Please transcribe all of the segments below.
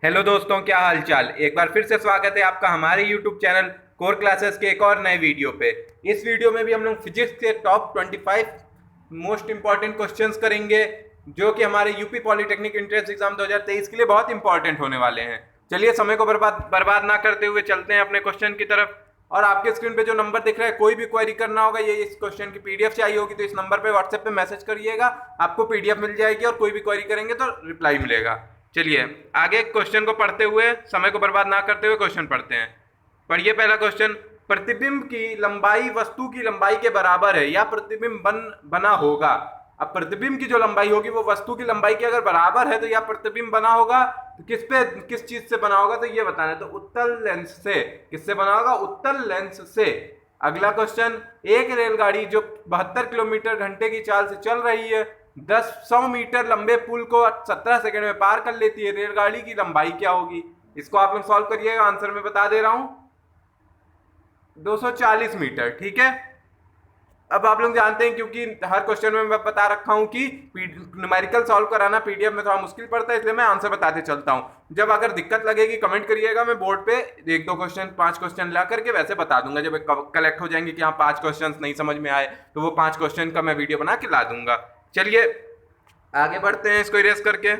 Hello दोस्तों, क्या हाल चाल। एक बार फिर से स्वागत है आपका हमारे यूट्यूब चैनल कोर क्लासेस के एक और नए वीडियो पे। इस वीडियो में भी हम लोग फिजिक्स के टॉप 25 मोस्ट इंपॉर्टेंट क्वेश्चंस करेंगे, जो कि हमारे यूपी पॉलिटेक्निक एंट्रेंस एग्जाम 2023 के लिए बहुत इंपॉर्टेंट होने वाले हैं। चलिए समय को बर्बाद बर्बाद ना करते हुए चलते हैं अपने क्वेश्चन की तरफ। और आपके स्क्रीन पे जो नंबर दिख रहा है, कोई भी क्वेरी करना होगा, ये इस क्वेश्चन की पीडीएफ चाहिए होगी तो इस नंबर पे व्हाट्सएप पे मैसेज करिएगा, आपको पीडीएफ मिल जाएगी और कोई भी क्वेरी करेंगे तो रिप्लाई मिलेगा। चलिए आगे क्वेश्चन को पढ़ते हुए, समय को बर्बाद ना करते हुए क्वेश्चन पढ़ते हैं। पढ़िए पहला क्वेश्चन। प्रतिबिंब की लंबाई वस्तु की लंबाई के बराबर है या प्रतिबिंब बना होगा। अब प्रतिबिंब की जो लंबाई होगी वो वस्तु की लंबाई के अगर बराबर है तो यह प्रतिबिंब बना होगा। तो किस चीज से बना होगा, तो ये बताना है। तो उत्तल लेंस से। किससे बना होगा? उत्तल लेंस से। अगला क्वेश्चन। एक रेलगाड़ी जो 72 किलोमीटर घंटे की चाल से चल रही है 100 मीटर लंबे पुल को 17 सेकंड में पार कर लेती है, रेलगाड़ी की लंबाई क्या होगी? इसको आप लोग सॉल्व करिएगा, आंसर में बता दे रहा हूं 240 मीटर। ठीक है। अब आप लोग जानते हैं, क्योंकि हर क्वेश्चन में मैं बता रखा हूं कि न्यूमेरिकल सॉल्व कराना पीडीएफ में थोड़ा मुश्किल पड़ता है, इसलिए मैं आंसर बताते चलता हूं। जब अगर दिक्कत लगेगी कमेंट करिएगा, मैं बोर्ड पे एक दो क्वेश्चन 5 क्वेश्चन ला करके वैसे बता दूंगा। जब कलेक्ट हो जाएंगे कि हाँ 5 क्वेश्चन नहीं समझ में आए तो वो 5 क्वेश्चन का मैं वीडियो बना के ला दूंगा। चलिए आगे बढ़ते हैं इसको इरेज करके।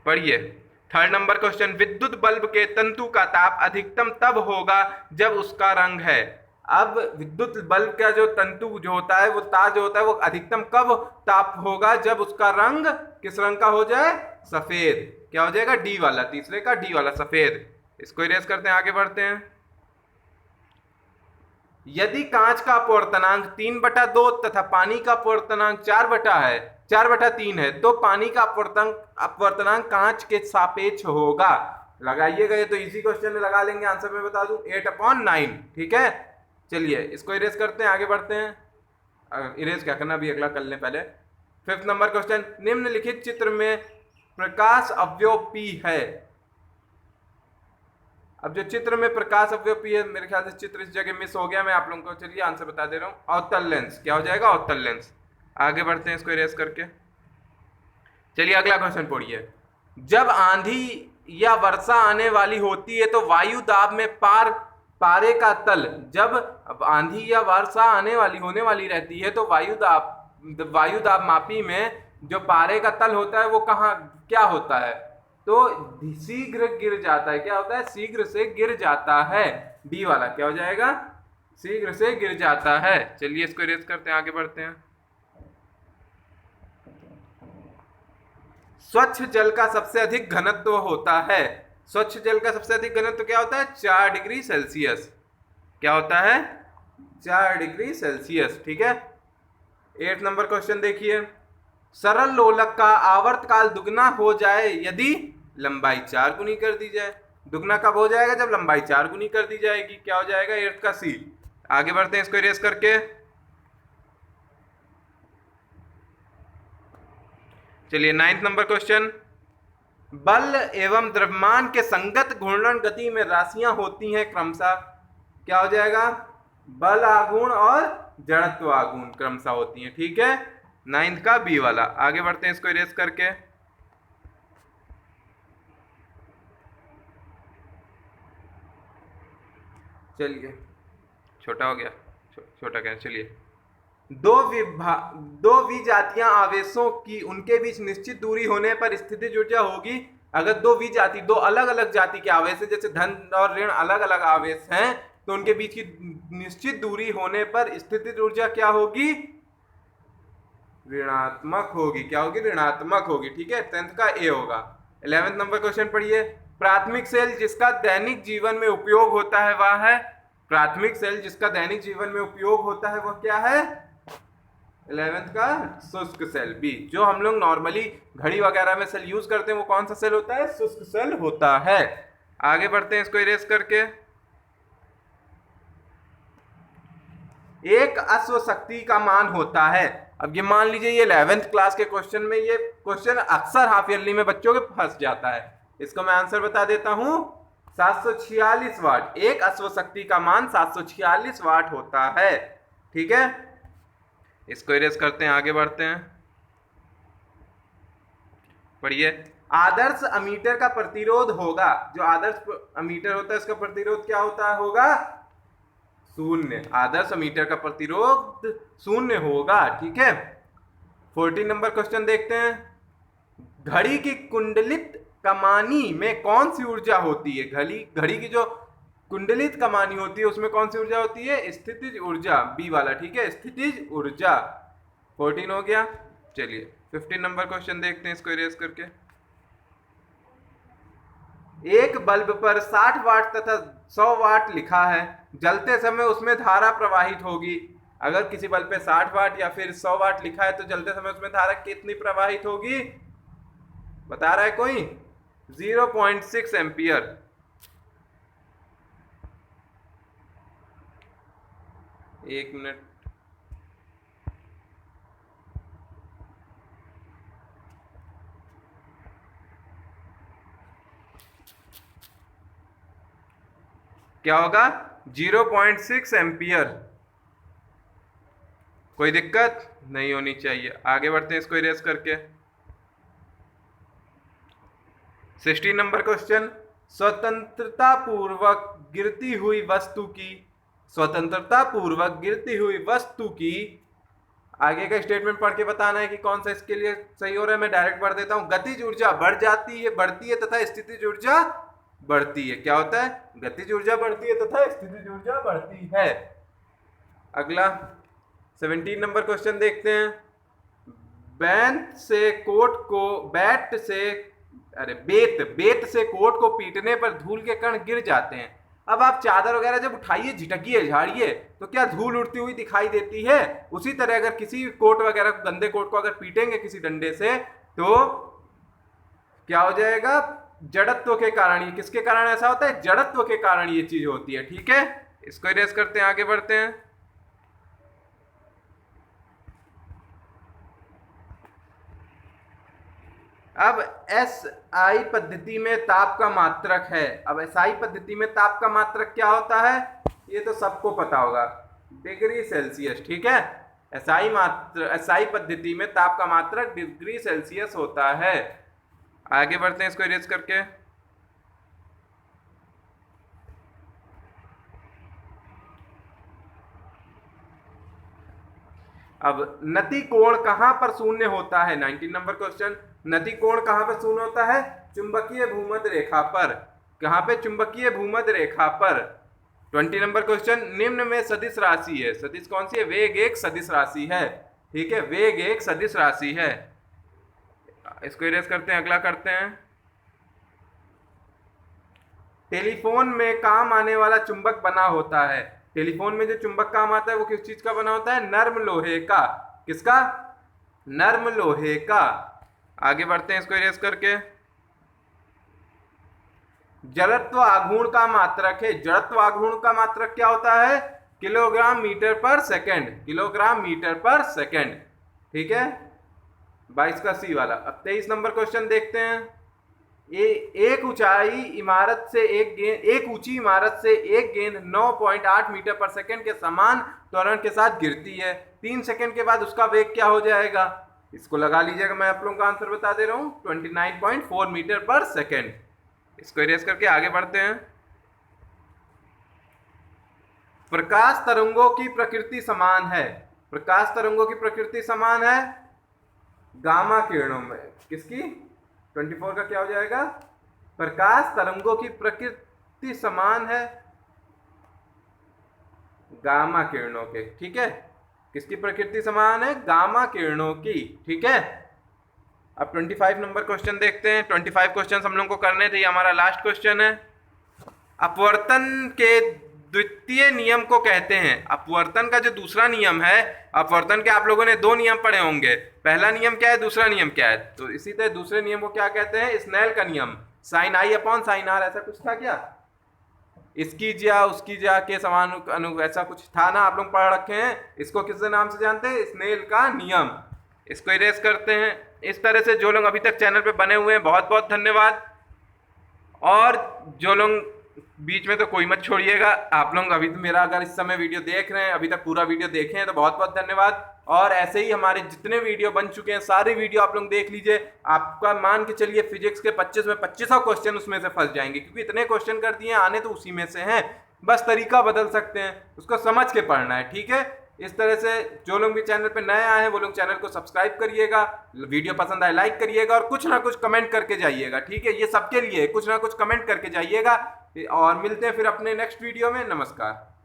पढ़िए थर्ड नंबर क्वेश्चन। विद्युत बल्ब के तंतु का ताप अधिकतम तब होगा जब उसका रंग है। अब विद्युत बल्ब का जो तंतु जो होता है, वो तार जो होता है, वो अधिकतम कब ताप होगा? जब उसका रंग किस रंग का हो जाए? सफेद। क्या हो जाएगा? डी वाला, तीसरे का डी वाला, सफेद। इसको इरेज करते हैं, आगे बढ़ते हैं। यदि कांच का अपवर्तनांक 3/2 तथा पानी का अपवर्तनांक 4/3 है, तो पानी का अपवर्तनांक कांच के सापेक्ष होगा। लगाइएगा, ये तो इजी क्वेश्चन में लगा लेंगे, आंसर में बता दूं 8/9। ठीक है। चलिए इसको इरेज करते हैं, आगे बढ़ते हैं। इरेज क्या करना, अभी अगला कर लें पहले। Fifth number question. निम्नलिखित चित्र में प्रकाश अवयव P है। अब जो चित्र में प्रकाश अवयव P है, मेरे ख्याल से चित्र इस जगह मिस हो गया, मैं आप लोगों को चलिए आंसर बता दे रहा हूं। अवतल लेंस। क्या हो जाएगा? अवतल लेंस। आगे बढ़ते हैं इसको इरेज करके। चलिए अगला क्वेश्चन पढ़िए। जब आंधी या वर्षा आने वाली होती है तो वायु दाब में पारे का तल, जब आंधी या वर्षा होने वाली रहती है तो वायु दाब मापी में जो पारे का तल होता है वो कहाँ क्या होता है? तो शीघ्र गिर जाता है। क्या होता है? शीघ्र से गिर जाता है। डी वाला क्या हो जाएगा? शीघ्र से गिर जाता है। चलिए इसको इरेज करते हैं, आगे बढ़ते हैं। स्वच्छ जल का सबसे अधिक घनत्व होता है। स्वच्छ जल का सबसे अधिक घनत्व क्या होता है? 4 डिग्री सेल्सियस। क्या होता है? 4 डिग्री सेल्सियस। ठीक है। 8 नंबर क्वेश्चन देखिए। सरल लोलक का आवर्तकाल दुगना हो जाए यदि लंबाई 4 गुनी कर दी जाए। दुगना कब हो जाएगा? जब लंबाई 4 गुनी कर दी जाएगी। क्या हो जाएगा? 8 का सी। आगे बढ़ते हैं इसको इरेज करके। चलिए 9th नंबर क्वेश्चन। बल एवं द्रव्यमान के संगत घूर्णन गति में राशियां होती हैं क्रमशः। क्या हो जाएगा? बल आघूर्ण और जड़त्व आघूर्ण क्रमशः होती हैं। ठीक है। 9th का बी वाला। आगे बढ़ते हैं इसको इरेज करके। चलिए छोटा हो गया, छोटा क्या, चलिए। दो विजातीय आवेशों की उनके बीच निश्चित दूरी होने पर स्थितिज ऊर्जा होगी। अगर दो अलग अलग जाति के आवेश है, जैसे धन और ऋण अलग अलग आवेश हैं, तो उनके बीच की निश्चित दूरी होने पर स्थितिज ऊर्जा क्या होगी? ऋणात्मक होगी। क्या होगी? ऋणात्मक होगी। ठीक है। 10th का ए होगा। 11th नंबर क्वेश्चन पढ़िए। प्राथमिक सेल जिसका दैनिक जीवन में उपयोग होता है वह है। प्राथमिक सेल जिसका दैनिक जीवन में उपयोग होता है वह क्या है? 11th का शुष्क सेल बी। जो हम लोग नॉर्मली घड़ी वगैरह में सेल यूज करते हैं वो कौन सा सेल होता है? शुष्क सेल होता है। आगे बढ़ते हैं इसको इरेज करके। एक अश्व शक्ति का मान होता है। अब ये मान लीजिए, ये 11th क्लास के क्वेश्चन में ये क्वेश्चन अक्सर हाफ ईयरली में बच्चों के फंस जाता है। इसको मैं आंसर बता देता हूं 746 वाट। एक अश्व शक्ति का मान 746 वाट होता है। ठीक है। इसको इरेज करते हैं, आगे बढ़ते हैं। पढ़िए। आदर्श अमीटर का प्रतिरोध होगा, जो आदर्श अमीटर होता है उसका प्रतिरोध क्या होता होगा? शून्य। आदर्श अमीटर का प्रतिरोध शून्य होगा, ठीक है। 14 नंबर क्वेश्चन देखते हैं। घड़ी की कुंडलित कमानी में कौन सी ऊर्जा होती है? घड़ी की जो कुंडलित कमानी होती है उसमें कौन सी ऊर्जा होती है? स्थितिज ऊर्जा, बी वाला, ठीक है, स्थितिज ऊर्जा। 14 हो गया। चलिए 15 नंबर क्वेश्चन देखते हैं, इसको इरेज करके। एक बल्ब पर 60 वाट तथा 100 वाट लिखा है, जलते समय उसमें धारा प्रवाहित होगी। अगर किसी बल्ब पे 60 वाट या फिर 100 वाट लिखा है तो जलते समय उसमें धारा कितनी प्रवाहित होगी? बता रहा है कोई? 0.6 एम्पियर। एक मिनट। क्या होगा? 0.6 एम्पियर। कोई दिक्कत नहीं होनी चाहिए। आगे बढ़ते हैं इसको इरेज करके। 16 नंबर क्वेश्चन। स्वतंत्रता पूर्वक गिरती हुई वस्तु की, स्वतंत्रता पूर्वक गिरती हुई वस्तु की, आगे का स्टेटमेंट पढ़ के बताना है कि कौन सा इसके लिए सही हो रहा है। मैं डायरेक्ट पढ़ देता हूं। गतिज ऊर्जा बढ़ती है तथा स्थितिज ऊर्जा बढ़ती है। क्या होता है? गतिज ऊर्जा बढ़ती है तथा स्थितिज ऊर्जा बढ़ती है। अगला 17 नंबर क्वेश्चन देखते हैं। बेत से कोट को पीटने पर धूल के कण गिर जाते हैं। अब आप चादर वगैरह जब उठाइए, झटकिए, झाड़िए तो क्या धूल उड़ती हुई दिखाई देती है? उसी तरह अगर किसी कोट वगैरह, गंदे कोट को अगर पीटेंगे किसी डंडे से तो क्या हो जाएगा? जड़त्व के कारण। ये किसके कारण ऐसा होता है? जड़त्व के कारण ये चीज होती है, ठीक है। इसको इरेज करते हैं, आगे बढ़ते हैं। अब एसआई पद्धति में ताप का मात्रक है। अब एसआई पद्धति में ताप का मात्रक क्या होता है? ये तो सबको पता होगा, डिग्री सेल्सियस, ठीक है। एसआई पद्धति में ताप का मात्रक डिग्री सेल्सियस होता है। आगे बढ़ते हैं इसको इरेज करके। अब नति कोण कहां पर शून्य होता है? 19 नंबर क्वेश्चन। नति कोण कहां पर शून्य होता है? चुंबकीय भूमध्य रेखा पर। कहां पे? चुंबकीय भूमध्य रेखा पर। 20 नंबर क्वेश्चन। निम्न में सदिश राशि है। सदिश कौन सी है? वेग एक सदिश राशि है, ठीक है, वेग एक सदिश राशि है। इसको इरेज करते हैं, अगला करते हैं। टेलीफोन में काम आने वाला चुंबक बना होता है। टेलीफोन में जो चुंबक काम आता है वो किस चीज का बना होता है? नर्म लोहे का। किसका? नर्म लोहे का। आगे बढ़ते हैं इसको इरेज करके। जड़त्व आघूर्ण का मात्रक है। जड़त्व आघूर्ण का मात्रक क्या होता है? किलोग्राम मीटर पर सेकंड। किलोग्राम मीटर पर सेकंड, ठीक है, 22 का सी वाला। अब 23 नंबर क्वेश्चन देखते हैं। एक ऊंची इमारत से एक गेंद 9.8 मीटर पर सेकंड के समान त्वरण के साथ गिरती है। 3 सेकंड के बाद उसका वेग क्या हो जाएगा? इसको लगा लीजिएगा, मैं आप लोगों का आंसर बता दे रहा हूं, 29.4 मीटर पर सेकंड। इसको इरेज करके आगे बढ़ते हैं। प्रकाश तरंगों की प्रकृति समान है। प्रकाश तरंगों की प्रकृति समान है गामा किरणों में। किसकी? 24 का क्या हो जाएगा? प्रकाश तरंगों की प्रकृति समान है गामा किरणों के, ठीक है। किसकी प्रकृति समान है? गामा किरणों की, ठीक है। अब 25 नंबर क्वेश्चन देखते हैं। 25 क्वेश्चन हम लोग को करने थे, हमारा लास्ट क्वेश्चन है। अपवर्तन के द्वितीय नियम को कहते हैं। अपवर्तन का जो दूसरा नियम है, अपवर्तन के आप लोगों ने 2 नियम पढ़े होंगे। पहला नियम क्या है, दूसरा नियम क्या है? तो इसी तरह दूसरे नियम को क्या कहते हैं? स्नेल का नियम। Sine i upon sine r, ऐसा कुछ था क्या? इसकी ज्या उसकी ज्या के समान अनु, ऐसा कुछ था ना, आप लोग पढ़ रखे हैं। इसको किस नाम से जानते हैं? स्नेल का नियम। इसको इरेज करते हैं। इस तरह से जो लोग अभी तक चैनल पे बने हुए हैं बहुत बहुत धन्यवाद, और जो लोग बीच में तो कोई मत छोड़िएगा। आप लोग अभी तो मेरा अगर इस समय वीडियो देख रहे हैं, अभी तक पूरा वीडियो देखे हैं तो बहुत बहुत धन्यवाद। और ऐसे ही हमारे जितने वीडियो बन चुके हैं सारे वीडियो आप लोग देख लीजिए। आपका मान के चलिए फिजिक्स के 25 में 25 क्वेश्चन उसमें से फंस जाएंगे, क्योंकि इतने क्वेश्चन कर दिए, आने तो उसी में से हैं, बस तरीका बदल सकते हैं, उसको समझ के पढ़ना है। ठीक है, इस तरह से जो लोग भी चैनल पे नए आए हैं वो लोग चैनल को सब्सक्राइब करिएगा, वीडियो पसंद आए लाइक करिएगा और कुछ ना कुछ कमेंट करके जाइएगा। ठीक है, ये सबके लिए कुछ ना कुछ कमेंट करके जाइएगा। और मिलते हैं फिर अपने नेक्स्ट वीडियो में। नमस्कार।